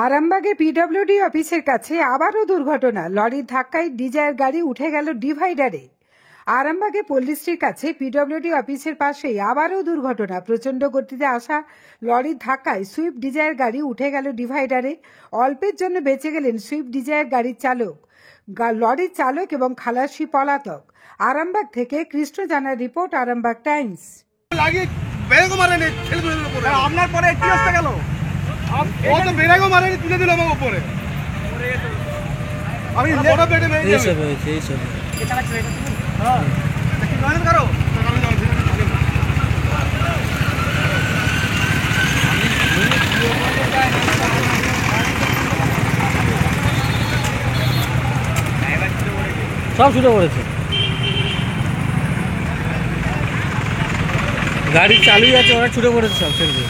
আরামবাগে পিডব্লিউডি অফিসের কাছে আবারও দুর্ঘটনা। লরির ধাক্কায় ডিজায়ার গাড়ি উঠে গেল ডিভাইডারে। আরামবাগে পল্লীশ্রীর কাছে পিডব্লিউডি অফিসের পাশেই আবারও দুর্ঘটনা। প্রচণ্ড গতিতে আসা লরির ধাক্কায় সুইফট ডিজায়ার গাড়ি উঠে গেল ডিভাইডারে। অল্পের জন্য বেঁচে গেলেন সুইফট ডিজায়ার গাড়ির চালক। লরির চালক এবং খালাসি পলাতক। আরামবাগ থেকে কৃষ্ণ জানার রিপোর্ট, আরামবাগ টাইমস। আপনার পরে কি আসতে গেল? ও তো বেরাগো মারেনি, তুলে দিল আমার উপরে। আমি বড় পেটে মেরে এই সব হয়েছে, এই সব কে চালাচ্ছে এটা তুমি? হ্যাঁ, কি নয় করো? সব ছুটে পড়েছে। গাড়ি চালুই আছে, ওরা ছুটে পড়েছে সব ছেড়ে দিয়ে।